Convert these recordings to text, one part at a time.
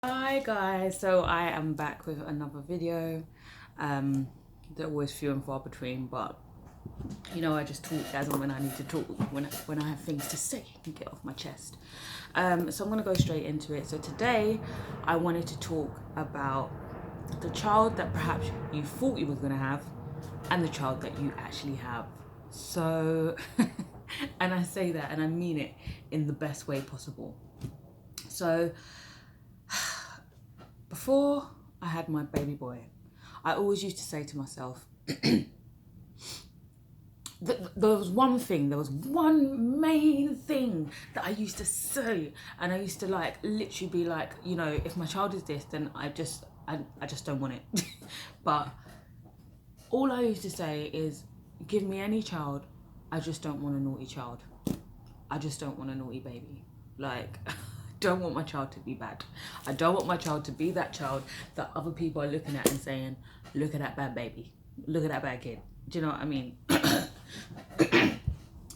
Hi guys, so I am back with another video. They're always few and far between, but I just talk as and when I need to talk, when I have things to say and get off my chest. So I'm gonna go straight into it. So today I wanted to talk about the child that perhaps you thought you were gonna have and the child that you actually have. So and I say that and I mean it in the best way possible. So before I had my baby boy, I always used to say to myself, there was one main thing that I used to say, and I used to literally be like, if my child is this, then I just don't want it. But all I used to say is, give me any child, I just don't want a naughty child. I just don't want a naughty baby. Don't want my child to be bad. I don't want my child to be that child that other people are looking at and saying, look at that bad baby. Look at that bad kid. Do you know what I mean?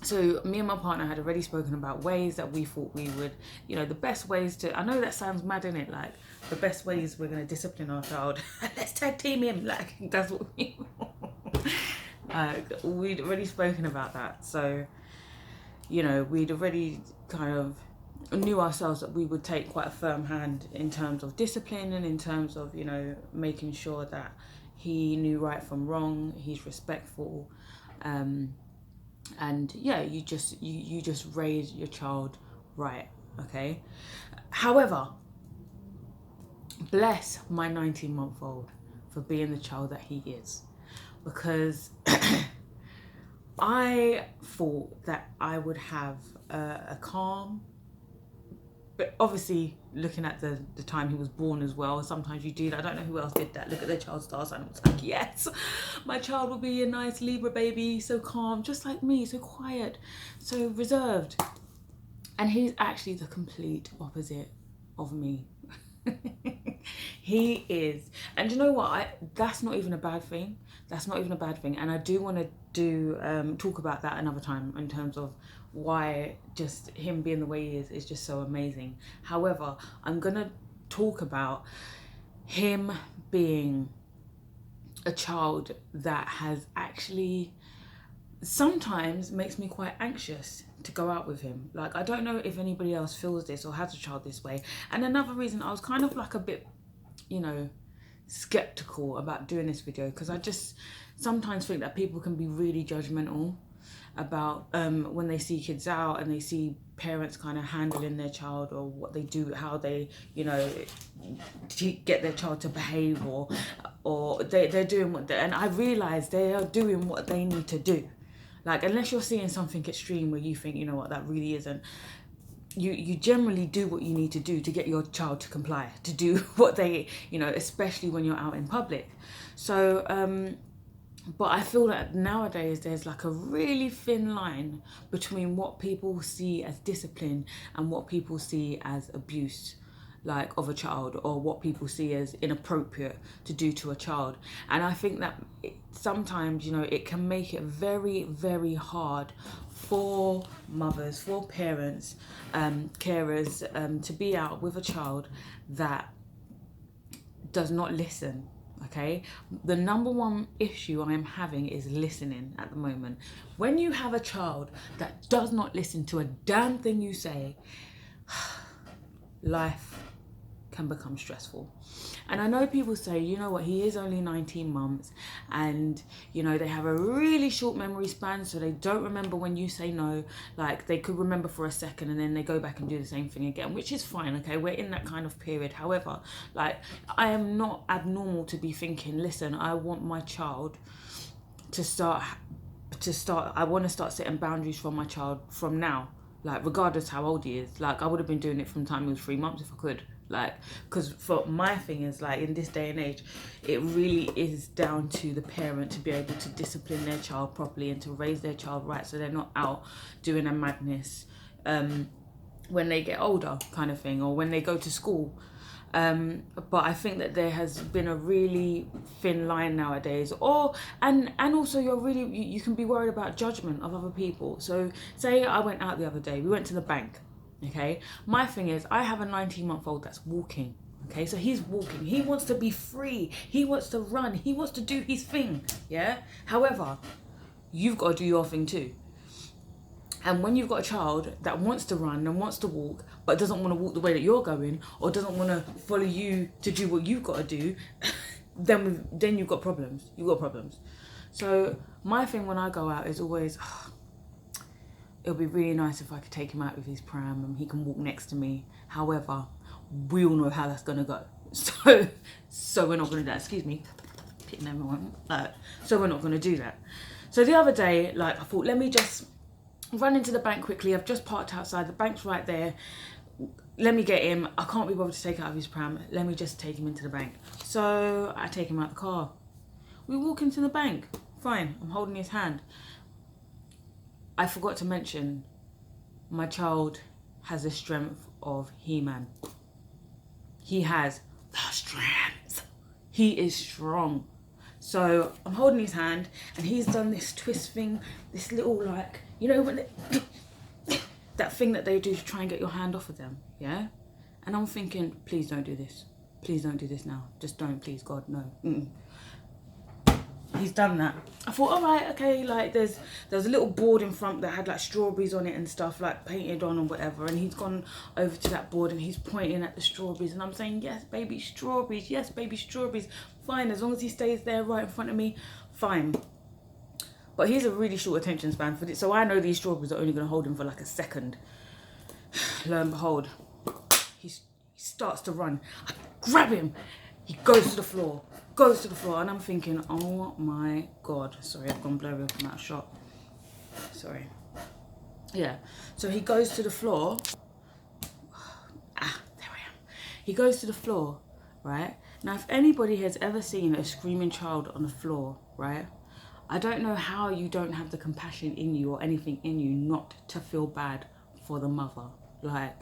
So me and my partner had already spoken about ways that we thought we would, the best ways to, I know that sounds mad, innit? Like, the best ways we're going to discipline our child. Let's tag team him. That's what we we'd already spoken about that. So, we'd already kind of knew ourselves that we would take quite a firm hand in terms of discipline and in terms of making sure that he knew right from wrong, he's respectful, and yeah, you just raise your child right. Okay, however, bless my 19-month-old for being the child that he is, because I thought that I would have a calm, but obviously looking at the time he was born as well, sometimes you do that. I don't know who else did that. Look at their child's star sign. It's like, yes, my child will be a nice Libra baby, so calm, just like me, so quiet, so reserved. And he's actually the complete opposite of me. He is. And you know what? That's not even a bad thing. That's not even a bad thing. And I do want to talk about that another time in terms of why just him being the way he is just so amazing. However, I'm going to talk about him being a child that has actually sometimes makes me quite anxious to go out with him. Like, I don't know if anybody else feels this or has a child this way. And another reason I was kind of like a bit, skeptical about doing this video, because I just sometimes think that people can be really judgmental about when they see kids out and they see parents kind of handling their child or what they do, how they, get their child to behave, or they're doing what they, and I realise they are doing what they need to do. Like, unless you're seeing something extreme where you think, you know what, that really isn't, you generally do what you need to do to get your child to comply, to do what they, especially when you're out in public. So, but I feel that nowadays there's like a really thin line between what people see as discipline and what people see as abuse, like, of a child, or what people see as inappropriate to do to a child. And I think that sometimes, it can make it very, very hard for mothers, for parents, carers, to be out with a child that does not listen. Okay, the number one issue I am having is listening at the moment. When you have a child that does not listen to a damn thing you say, life can become stressful. And I know people say, you know what, he is only 19 months and, they have a really short memory span, so they don't remember when you say no. Like, they could remember for a second and then they go back and do the same thing again, which is fine, okay? We're in that kind of period. However, like, I am not abnormal to be thinking, listen, I want my child to start, I want to start setting boundaries for my child from now. Like, regardless how old he is. Like, I would have been doing it from the time he was 3 months if I could. Like, because for my thing is, like, in this day and age, it really is down to the parent to be able to discipline their child properly and to raise their child right, so they're not out doing a madness when they get older, kind of thing, or when they go to school. But I think that there has been a really thin line nowadays, and also you can be worried about judgment of other people. So say I went out the other day, we went to the bank, okay? My thing is, I have a 19-month-old that's walking, Okay, so he's walking. He wants to be free. He wants to run. He wants to do his thing. Yeah. However, you've got to do your thing too. And when you've got a child that wants to run and wants to walk, but doesn't want to walk the way that you're going, or doesn't want to follow you to do what you've got to do, then you've got problems. You've got problems. So my thing when I go out is always, it'll be really nice if I could take him out with his pram and he can walk next to me. However, we all know how that's gonna go. So we're not gonna do that. Excuse me, pitting everyone. So we're not gonna do that. So the other day, like, I thought, let me just run into the bank quickly. I've just parked outside. The bank's right there. Let me get him. I can't be bothered to take out of his pram. Let me just take him into the bank. So I take him out the car. We walk into the bank. Fine. I'm holding his hand. I forgot to mention, my child has the strength of He-Man. He has the strength. He is strong. So I'm holding his hand and he's done this twist thing, this little, like, you know, when that thing that they do to try and get your hand off of them, yeah? And I'm thinking, please don't do this. Please don't do this now. Just don't, please, God, no. He's done that. I thought, all right, okay, like there's a little board in front that had like strawberries on it and stuff, like painted on or whatever, and he's gone over to that board and he's pointing at the strawberries and I'm saying, yes, baby strawberries, yes, baby strawberries. Fine, as long as he stays there right in front of me, fine. But he's a really short attention span for this, so I know these strawberries are only going to hold him for like a second. Lo and behold, he starts to run. I grab him. He goes to the floor, and I'm thinking, oh my God. Sorry, I've gone blurry, I'm out of shot. Sorry. Yeah, so he goes to the floor. There I am. He goes to the floor, right? Now, if anybody has ever seen a screaming child on the floor, right? I don't know how you don't have the compassion in you or anything in you not to feel bad for the mother. Like,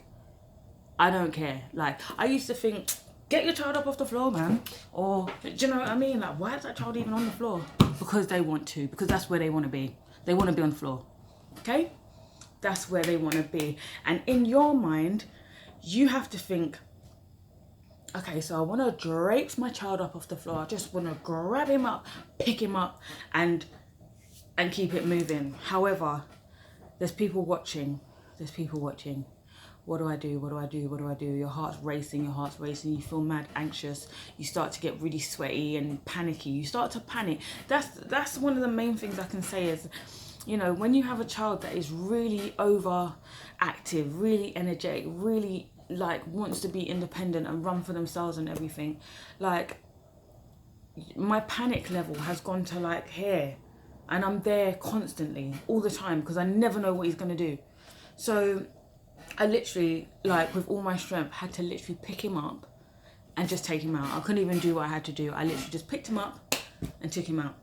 I don't care. Like, I used to think, get your child up off the floor, man. Or, do you know what I mean? Like, why is that child even on the floor? Because they want to. Because that's where they want to be. They want to be on the floor. Okay? That's where they want to be. And in your mind, you have to think, okay, so I want to drape my child up off the floor. I just want to grab him up, pick him up, and keep it moving. However, there's people watching. There's people watching. What do I do? What do I do? What do I do? Your heart's racing. Your heart's racing. You feel mad, anxious. You start to get really sweaty and panicky. You start to panic. That's one of the main things I can say is, you know, when you have a child that is really overactive, really energetic, really like wants to be independent and run for themselves and everything, like my panic level has gone to like here, and I'm there constantly all the time because I never know what he's going to do. So I literally, like with all my strength, had to literally pick him up and just take him out. I couldn't even do what I had to do. I literally just picked him up and took him out.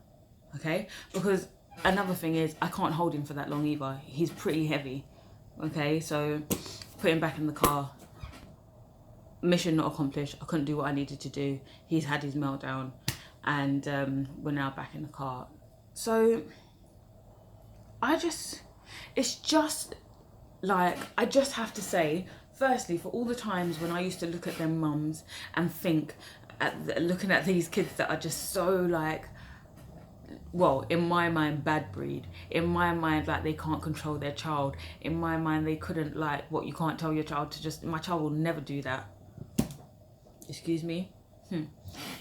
Okay, because another thing is I can't hold him for that long either. He's pretty heavy. Okay, so put him back in the car. Mission not accomplished. I couldn't do what I needed to do. He's had his meltdown and we're now back in the car. So it's just like, I just have to say, firstly, for all the times when I used to look at them mums and think, looking at these kids that are just so like, well, in my mind, bad breed. In my mind, like they can't control their child. In my mind, they couldn't, like, what, you can't tell your child to just, my child will never do that. Excuse me?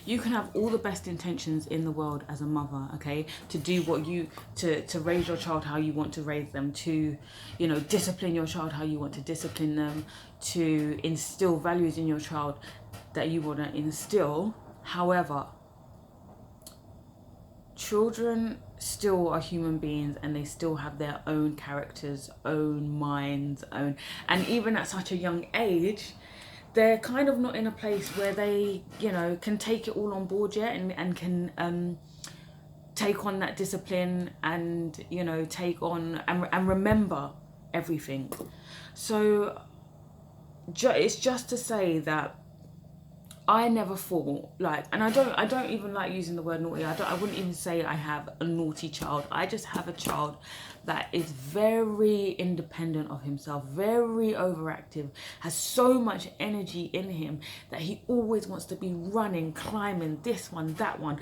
You can have all the best intentions in the world as a mother, okay, to do what you, to raise your child how you want to raise them, to, you know, discipline your child how you want to discipline them, to instill values in your child that you want to instill. However, children still are human beings and they still have their own characters, own minds, own, and even at such a young age, they're kind of not in a place where they, you know, can take it all on board yet and can take on that discipline and, you know, take on and remember everything. So it's just to say that I never thought, like, and I don't even like using the word naughty. I wouldn't even say I have a naughty child. I just have a child that is very independent of himself, very overactive, has so much energy in him that he always wants to be running, climbing, this one, that one.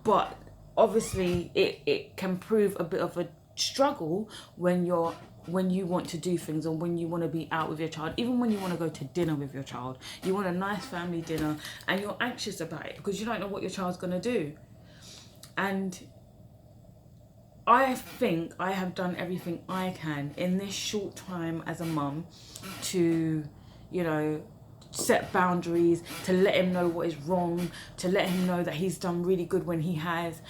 But obviously it can prove a bit of a struggle when you want to do things, or when you want to be out with your child, even when you want to go to dinner with your child, you want a nice family dinner, and you're anxious about it because you don't know what your child's going to do. And I think I have done everything I can in this short time as a mum to, you know, set boundaries, to let him know what is wrong, to let him know that he's done really good when he has,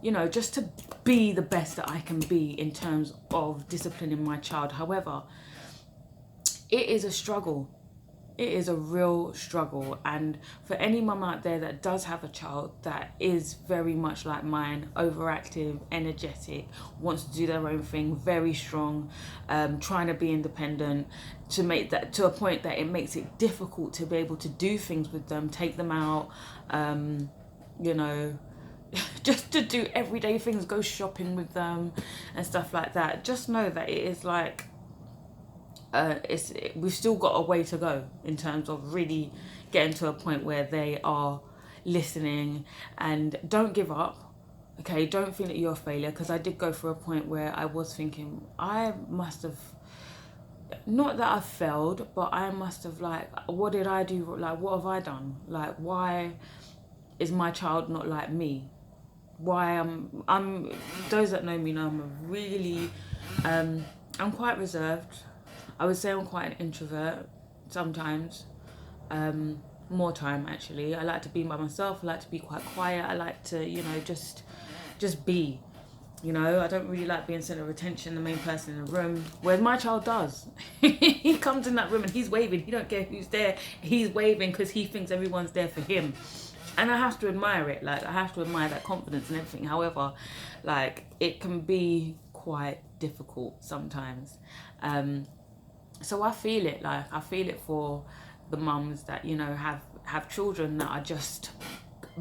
you know, just to be the best that I can be in terms of disciplining my child. However, it is a struggle. It is a real struggle. And for any mum out there that does have a child that is very much like mine, overactive, energetic, wants to do their own thing, very strong, trying to be independent, to make that to a point that it makes it difficult to be able to do things with them, take them out, you know, just to do everyday things, go shopping with them and stuff like that. Just know that it is like, we've still got a way to go in terms of really getting to a point where they are listening. And don't give up, okay? Don't think that you're a failure, because I did go through a point where I was thinking I must have, not that I failed, but I must have, like, what did I do? Like, what have I done? Like, why is my child not like me? Why I'm those that know me know I'm a really I'm quite reserved. I would say I'm quite an introvert sometimes, more time actually. I like to be by myself. I like to be quite quiet. I like to, you know, just be, you know. I don't really like being center of attention, the main person in the room, whereas my child does. He comes in that room and he's waving. He don't care who's there. He's waving because he thinks everyone's there for him. And I have to admire it. Like, I have to admire that confidence and everything. However, like, it can be quite difficult sometimes. So I feel it. Like, I feel it for the mums that, you know, have children that are just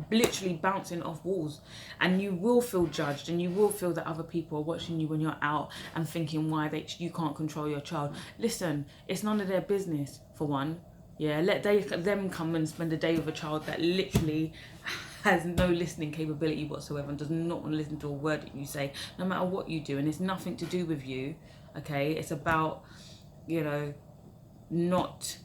literally bouncing off walls, and you will feel judged, and you will feel that other people are watching you when you're out and thinking why you can't control your child. Listen, it's none of their business, for one. Yeah, let them come and spend a day with a child that literally has no listening capability whatsoever and does not want to listen to a word that you say, no matter what you do. And it's nothing to do with you, okay? It's about, you know, not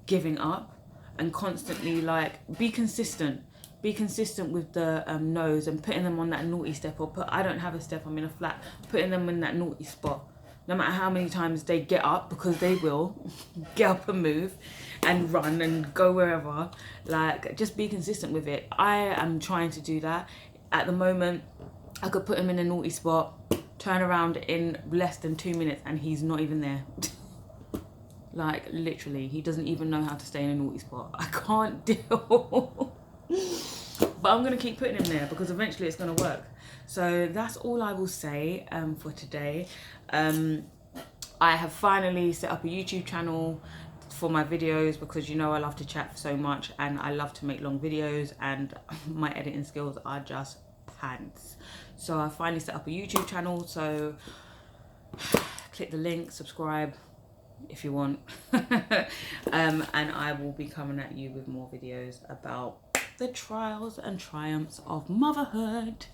giving up and constantly, like, be consistent. Be consistent with the no's and putting them on that naughty step, or I don't have a step, I'm in a flat, putting them in that naughty spot. No matter how many times they get up, because they will get up and move and run and go wherever, like, just be consistent with it. I am trying to do that. At the moment, I could put him in a naughty spot, turn around in less than 2 minutes and he's not even there. Like, literally, he doesn't even know how to stay in a naughty spot. I can't deal. But I'm going to keep putting him there because eventually it's going to work. So that's all I will say for today. I have finally set up a YouTube channel for my videos because, you know, I love to chat so much and I love to make long videos, and my editing skills are just pants. So I finally set up a YouTube channel, so click the link, subscribe if you want. And I will be coming at you with more videos about the trials and triumphs of motherhood.